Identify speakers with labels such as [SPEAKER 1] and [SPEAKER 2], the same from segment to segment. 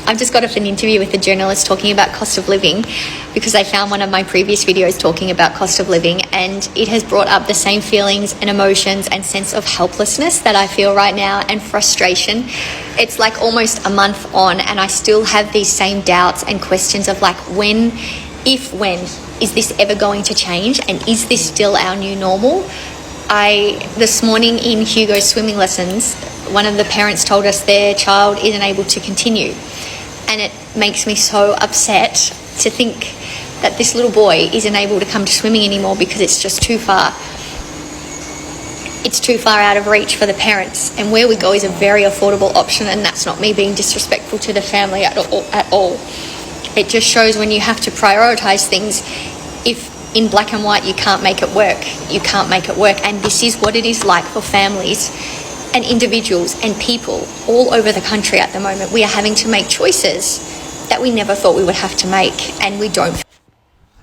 [SPEAKER 1] I've just got off an interview with a journalist talking about cost of living because I found one of my previous videos talking about cost of living, and it has brought up the same feelings and emotions and sense of helplessness that I feel right now, and frustration. It's like almost a month on and I still have these same doubts and questions of like, when is this ever going to change, and is this still our new normal? This morning in Hugo's swimming lessons, one of the parents told us their child isn't able to continue. And it makes me so upset to think that this little boy isn't able to come to swimming anymore because it's just too far. It's too far out of reach for the parents. And Where We Go is a very affordable option, and that's not me being disrespectful to the family at all. It just shows when you have to prioritise things, if in black and white you can't make it work, you can't make it work. And this is what it is like for families and individuals and people all over the country at the moment. We are having to make choices that we never thought we would have to make, and we don't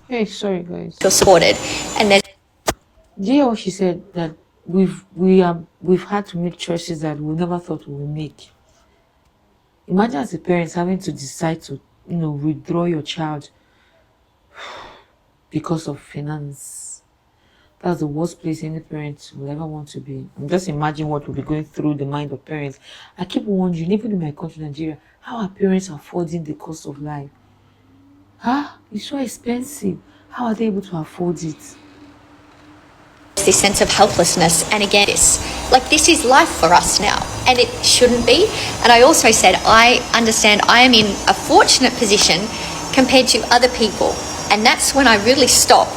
[SPEAKER 2] Hey, sorry guys.
[SPEAKER 1] feel supported. And there's
[SPEAKER 2] Do you hear what she said? That we've had to make choices that we never thought we would make. Imagine as a parent having to decide to, withdraw your child because of finance. That's the worst place any parent will ever want to be. I'm just imagine what will be going through the mind of parents. I keep wondering, even in my country, Nigeria, how are parents affording the cost of life? It's so expensive. How are they able to afford it?
[SPEAKER 1] this sense of helplessness. And again, this is life for us now, and it shouldn't be. And I also said, I understand I am in a fortunate position compared to other people. And that's when I really stop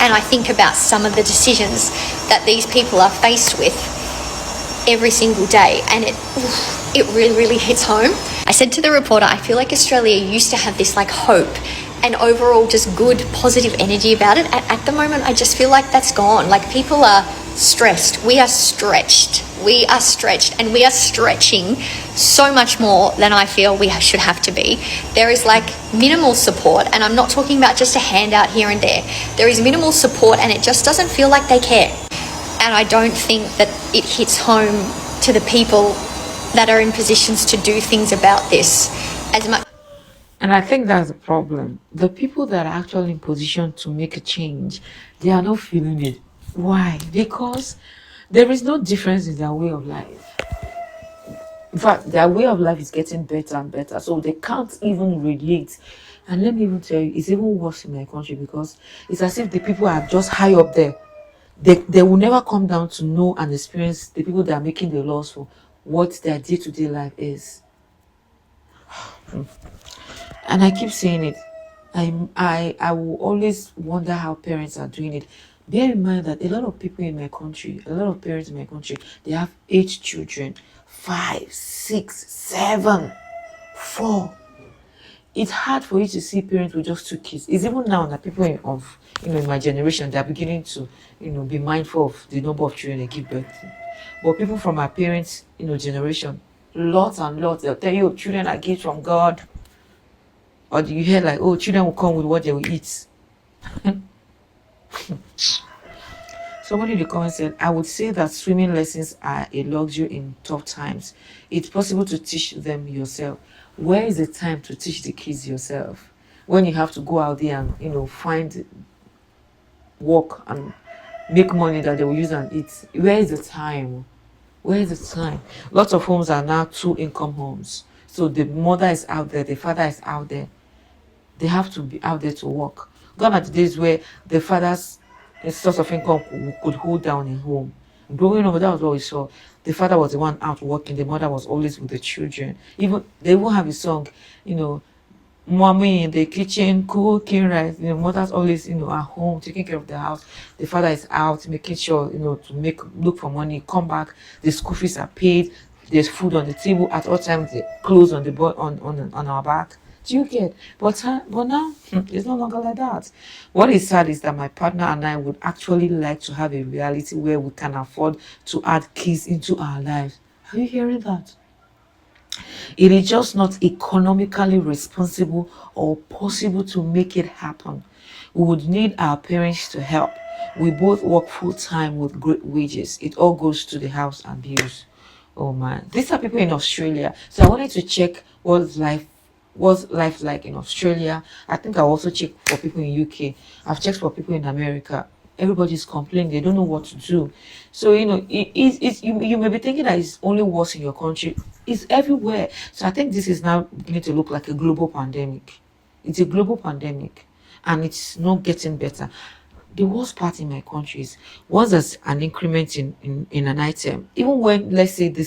[SPEAKER 1] and I think about some of the decisions that these people are faced with every single day. And it really, really hits home. I said to the reporter, I feel like Australia used to have this hope and overall just good, positive energy about it. At the moment, I just feel like that's gone. People are stressed. We are stretched. We are stretched, and we are stretching so much more than I feel we should have to be. There is minimal support, and I'm not talking about just a handout here and there. There is minimal support, and it just doesn't feel like they care. And I don't think that it hits home to the people that are in positions to do things about this as much.
[SPEAKER 2] And I think that's the problem. The people that are actually in position to make a change, they are not feeling it. Why? Because there is no difference in their way of life. In fact, their way of life is getting better and better, so they can't even relate. And let me even tell you, it's even worse in my country, because it's as if the people are just high up there. They will never come down to know and experience the people that are making the laws for what their day-to-day life is. And I keep saying it. I will always wonder how parents are doing it. Bear in mind that a lot of people in my country, a lot of parents in my country, they have 8 children, 5, 6, 7, 4. It's hard for you to see parents with just 2 kids. It's even now that people in my generation, they're beginning to be mindful of the number of children they give birth to. But people from our parents generation, lots and lots, they'll tell you children are gifts from God. Or do you hear children will come with what they will eat? Somebody in the comments said, I would say that swimming lessons are a luxury in tough times. It's possible to teach them yourself. Where is the time to teach the kids yourself? When you have to go out there and find work and make money that they will use and eat. Where is the time? Where is the time? Lots of homes are now 2-income homes. So the mother is out there, the father is out there. They have to be out there to work. Gone are the days where the father's source of income could hold down a home. Growing up, that was what we saw. The father was the one out working, the mother was always with the children. Even they won't have a song, mommy in the kitchen cooking rice. Mother's always at home taking care of the house. The father is out making sure to look for money, come back, the school fees are paid, there's food on the table at all times, the clothes on the on our back. Do you get? But now it's no longer like that. What is sad is that my partner and I would actually like to have a reality where we can afford to add kids into our lives. Are you hearing that? It is just not economically responsible or possible to make it happen. We would need our parents to help. We both work full-time with great wages. It all goes to the house and bills. Oh man, these are people in Australia. So I wanted to check what's life like in Australia. I think I also check for people in UK. I've checked for people in America. Everybody's complaining, they don't know what to do. So you may be thinking that it's only worse in your country. It's everywhere. So I think this is now beginning to look like a global pandemic. It's a global pandemic, and it's not getting better. The worst part in my country is once there's an increment in an item, even when, let's say, the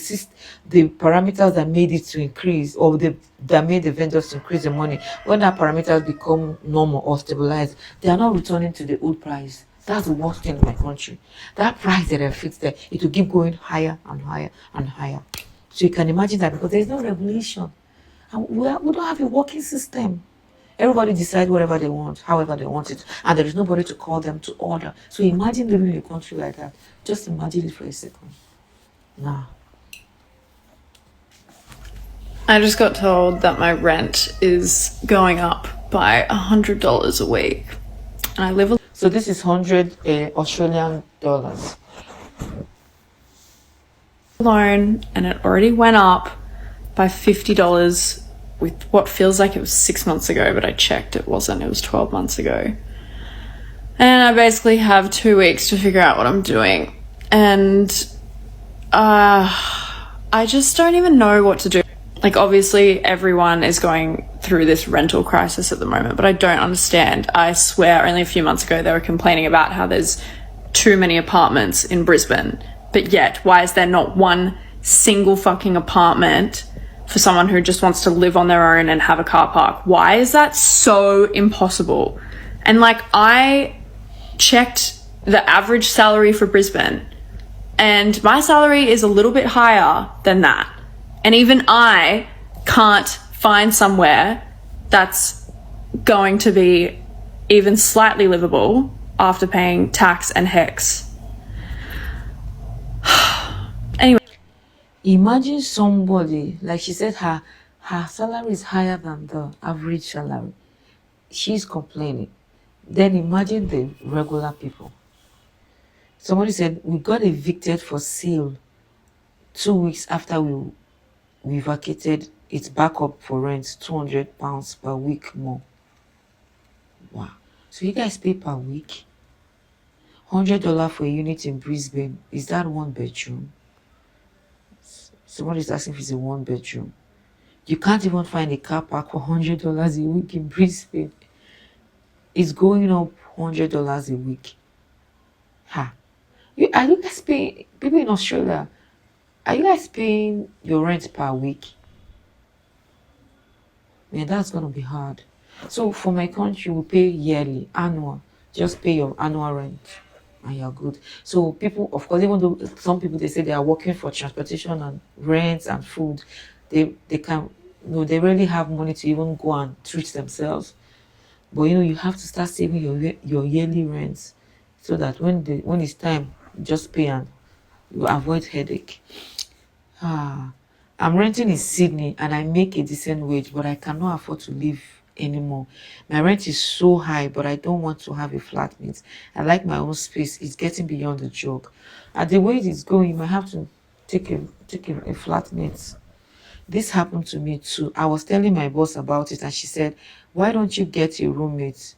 [SPEAKER 2] parameters that made it to increase, or that made the vendors to increase the money, when that parameters become normal or stabilized, they are not returning to the old price. That's the worst thing in my country. That price that I fixed there, it will keep going higher and higher and higher. So you can imagine that, because there's no regulation, and we don't have a working system. Everybody decides whatever they want, however they want it, and there is nobody to call them to order. So imagine living in a country like that. Just imagine it for a second. Nah.
[SPEAKER 3] I just got told that my rent is going up by $100 a week. And I live
[SPEAKER 2] So this is 100 Australian dollars.
[SPEAKER 3] alone, and it already went up by $50 with what feels like it was 6 months ago, but I checked, it wasn't. It was 12 months ago. And I basically have 2 weeks to figure out what I'm doing. And I just don't even know what to do. Like, obviously everyone is going through this rental crisis at the moment, but I don't understand. I swear only a few months ago they were complaining about how there's too many apartments in Brisbane, but yet why is there not one single fucking apartment for someone who just wants to live on their own and have a car park? Why is that so impossible? And like, I checked the average salary for Brisbane, and my salary is a little bit higher than that. And even I can't find somewhere that's going to be even slightly livable after paying tax and HECS. Anyway.
[SPEAKER 2] Imagine somebody, like she said, her salary is higher than the average salary. She's complaining. Then imagine the regular people. Somebody said, we got evicted for sale 2 weeks after we vacated. It's back up for rent, £200 per week more. Wow. So you guys pay per week? $100 for a unit in Brisbane. Is that 1 bedroom? Somebody's asking if it's a 1 bedroom. You can't even find a car park for $100 a week in Brisbane. It's going up $100 a week. Ha. Are you guys paying, people in Australia, are you guys paying your rent per week? Man, that's gonna be hard. So for my country, we pay yearly, annual. Just pay your annual rent and you're good. So people, of course, even though some people, they say they are working for transportation and rent and food, they can, they really have money to even go and treat themselves. But you have to start saving your yearly rent, so that when it's time, you just pay and you avoid headache. I'm renting in Sydney and I make a decent wage, but I cannot afford to live anymore. My rent is so high, but I don't want to have a flatmate. I like my own space. It's getting beyond the joke. At the way it's going, you might have to take a flatmate. This happened to me too. I was telling my boss about it and she said, why don't you get a roommate?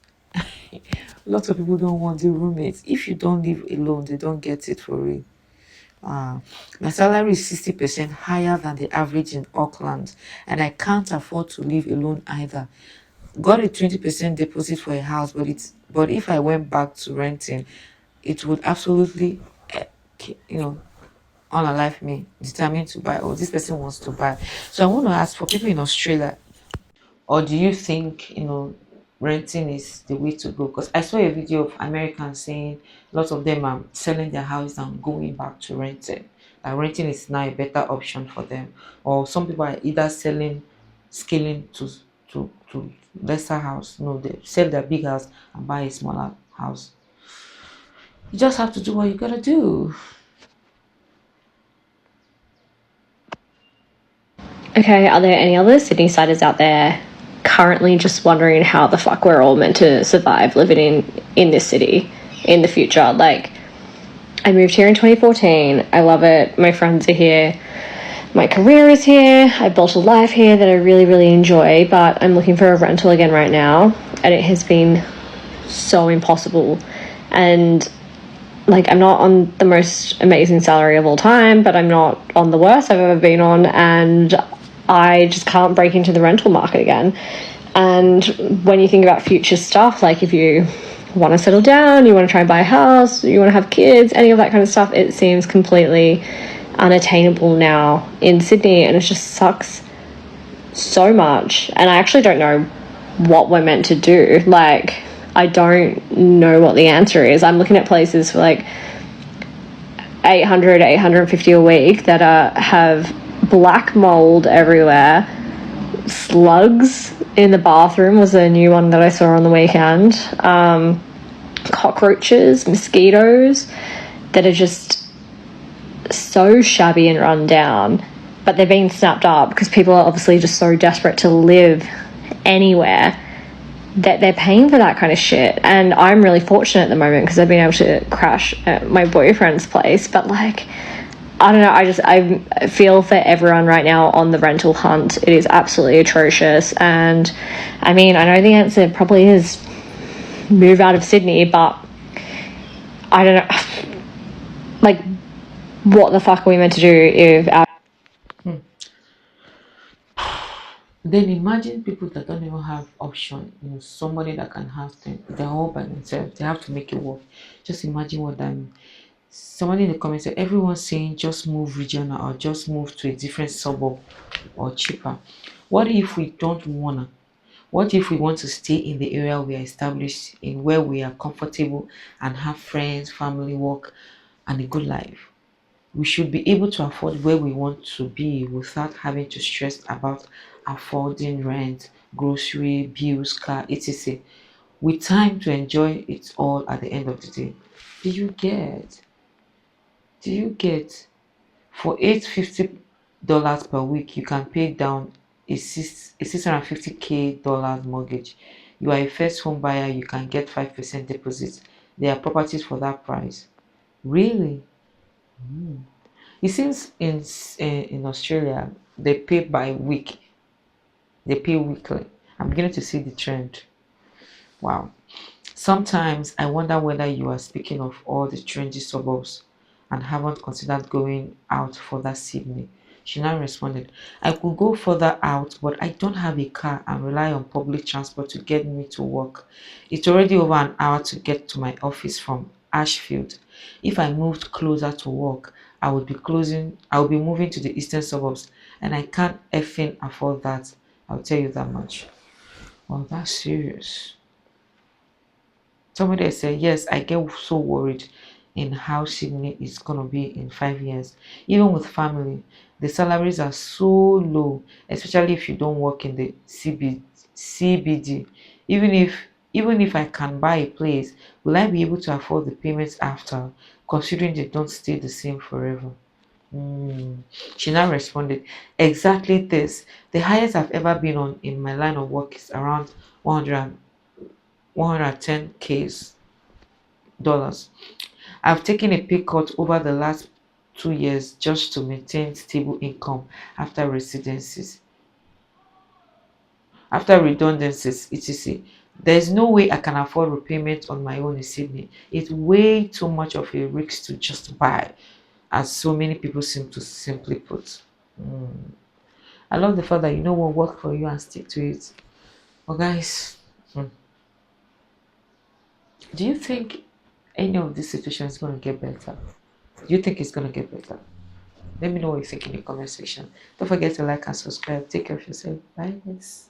[SPEAKER 2] Lots of people don't want a roommate. If you don't live alone, they don't get it for real. My salary is 60% higher than the average in Auckland, and I can't afford to live alone either. Got a 20% deposit for a house, but if I went back to renting, it would absolutely, unalive me, determined to buy, or this person wants to buy. So I want to ask, for people in Australia, or do you think renting is the way to go? Because I saw a video of Americans saying lots of them are selling their house and going back to renting. Renting is now a better option for them. Or some people are either scaling to lesser house. No, they sell their big house and buy a smaller house. You just have to do what you gotta do.
[SPEAKER 1] Okay, are there any other Sydney-siders out there currently just wondering how the fuck we're all meant to survive living in this city in the future? Like, I moved here in 2014. I love it. My friends are here.
[SPEAKER 4] my career is here. I built a life here that I really, really enjoy, but I'm looking for a rental again right now, and it has been so impossible. And like, I'm not on the most amazing salary of all time, but I'm not on the worst I've ever been on, and I just can't break into the rental market again. And when you think about future stuff, like if you want to settle down, you want to try and buy a house, you want to have kids, any of that kind of stuff, it seems completely unattainable now in Sydney, and it just sucks so much. And I actually don't know what we're meant to do. Like, I don't know what the answer is. I'm looking at places for like 800, 850 a week that have black mold everywhere. Slugs in the bathroom was a new one that I saw on the weekend. Cockroaches, mosquitoes that are just so shabby and run down, but they're being snapped up because people are obviously just so desperate to live anywhere that they're paying for that kind of shit. And I'm really fortunate at the moment because I've been able to crash at my boyfriend's place, but like, I don't know, I feel for everyone right now on the rental hunt. It is absolutely atrocious. And I mean, I know the answer probably is move out of Sydney, but I don't know, like, what the fuck are we meant to do if our
[SPEAKER 2] Then imagine people that don't even have option, somebody that can have them, they're all by themselves, they have to make it work. Just imagine what that means. Somebody in the comments said everyone's saying just move regional or just move to a different suburb or cheaper. What if we don't wanna? What if we want to stay in the area we are established in, where we are comfortable and have friends, family, work, and a good life? We should be able to afford where we want to be without having to stress about affording rent, grocery, bills, car, etc. With time to enjoy it all at the end of the day. Do you get? Do you get? For $850 per week, you can pay down a 650K dollars mortgage. You are a first home buyer, you can get 5% deposit. There are properties for that price. Really? It seems in Australia they pay by week. They pay weekly. I'm beginning to see the trend. Wow. Sometimes I wonder whether you are speaking of all the trendy suburbs and haven't considered going out further Sydney. She now responded, I could go further out, but I don't have a car and rely on public transport to get me to work. It's already over an hour to get to my office from Ashfield. If I moved closer to work, I would be moving to the eastern suburbs, and I can't effing afford that. I'll tell you that much. Well, that's serious. Somebody said, yes, I get so worried in how Sydney is going to be in 5 years. Even with family, the salaries are so low, especially if you don't work in the CBD. Even if even if I can buy a place, will I be able to afford the payments after, considering they don't stay the same forever? She now responded, exactly this. The highest I've ever been on in my line of work is around 100 110K dollars. I've taken a pay cut over the last 2 years just to maintain stable income after residencies, after redundancies, etc. There's no way I can afford repayment on my own in Sydney. It's way too much of a risk to just buy, as so many people seem to simply put. I love the fact that you know what work for you and stick to it. But guys, do you think any of this situation is going to get better? Do you think it's going to get better? Let me know what you think in the comment section. Don't forget to like and subscribe. Take care of yourself. Bye, guys.